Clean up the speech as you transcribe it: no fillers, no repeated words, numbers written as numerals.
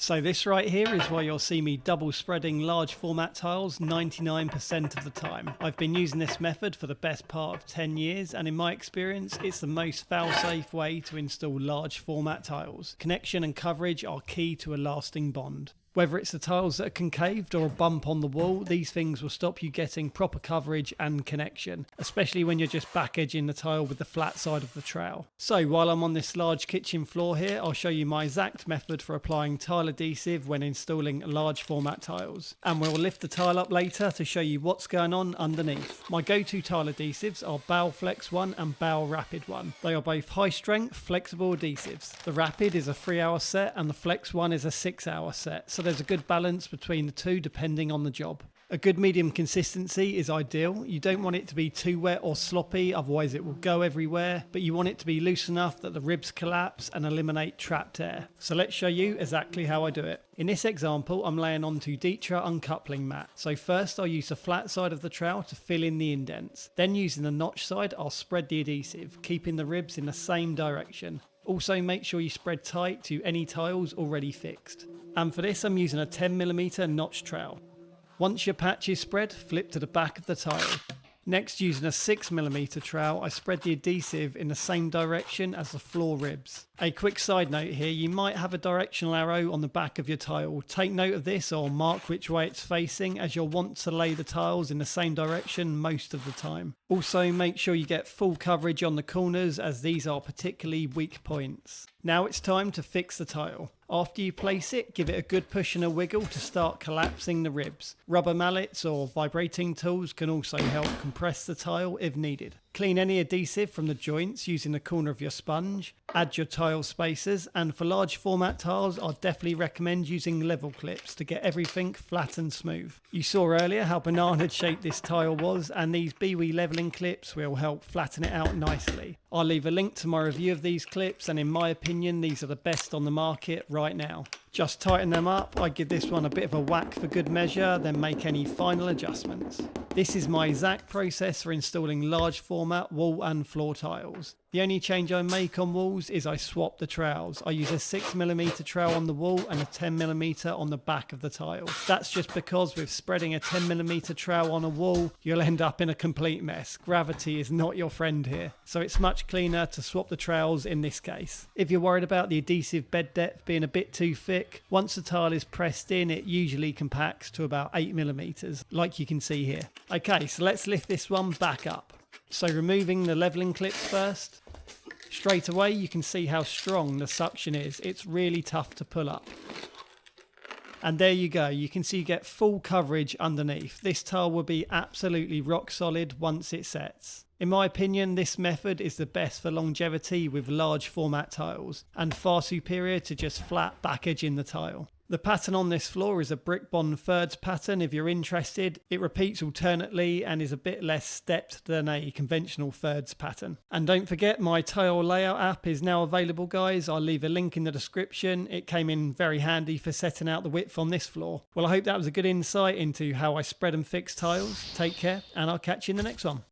So this right here is why you'll see me double spreading large format tiles 99% of the time. I've been using this method for the best part of 10 years, and in my experience it's the most fail-safe way to install large format tiles. Connection and coverage are key to a lasting bond. Whether it's the tiles that are concaved or a bump on the wall, these things will stop you getting proper coverage and connection, especially when you're just back edging the tile with the flat side of the trowel. So while I'm on this large kitchen floor here, I'll show you my exact method for applying tile adhesive when installing large format tiles. And we'll lift the tile up later to show you what's going on underneath. My go-to tile adhesives are Bow Flex 1 and Bow Rapid 1. They are both high strength, flexible adhesives. The Rapid is a 3-hour set and the Flex 1 is a 6-hour set. So there's a good balance between the two depending on the job. A good medium consistency is ideal. You don't want it to be too wet or sloppy, otherwise it will go everywhere, but you want it to be loose enough that the ribs collapse and eliminate trapped air. So let's show you exactly how I do it. In this example, I'm laying onto Ditra uncoupling mat. So first I'll use the flat side of the trowel to fill in the indents. Then using the notch side, I'll spread the adhesive, keeping the ribs in the same direction. Also make sure you spread tight to any tiles already fixed. And for this I'm using a 10mm notch trowel. Once your patch is spread, flip to the back of the tile. Next, using a 6mm trowel, I spread the adhesive in the same direction as the floor ribs. A quick side note here, you might have a directional arrow on the back of your tile. Take note of this or mark which way it's facing, as you'll want to lay the tiles in the same direction most of the time. Also make sure you get full coverage on the corners, as these are particularly weak points. Now it's time to fix the tile. After you place it, give it a good push and a wiggle to start collapsing the ribs. Rubber mallets or vibrating tools can also help compress the tile if needed. Clean any adhesive from the joints using the corner of your sponge. Add your tile spacers, and for large format tiles I'd definitely recommend using level clips to get everything flat and smooth. You saw earlier how banana shaped this tile was, and these BWE leveling clips will help flatten it out nicely. I'll leave a link to my review of these clips, and in my opinion these are the best on the market right now. Just tighten them up, I give this one a bit of a whack for good measure, then make any final adjustments. This is my exact process for installing large format wall and floor tiles. The only change I make on walls is I swap the trowels. I use a 6mm trowel on the wall and a 10mm on the back of the tile. That's just because with spreading a 10mm trowel on a wall, you'll end up in a complete mess. Gravity is not your friend here. So it's much cleaner to swap the trowels in this case. If you're worried about the adhesive bed depth being a bit too thick, once the tile is pressed in, it usually compacts to about 8mm, like you can see here. Okay, so let's lift this one back up. So removing the leveling clips first. Straight away you can see how strong the suction is. It's really tough to pull up. And there you go, you can see you get full coverage underneath. This tile will be absolutely rock solid once it sets. In my opinion, this method is the best for longevity with large format tiles, and far superior to just flat back edging the tile. The pattern on this floor is a brick bond thirds pattern if you're interested. It repeats alternately and is a bit less stepped than a conventional thirds pattern. And don't forget, my tile layout app is now available, guys. I'll leave a link in the description. It came in very handy for setting out the width on this floor. Well, I hope that was a good insight into how I spread and fix tiles. Take care, and I'll catch you in the next one.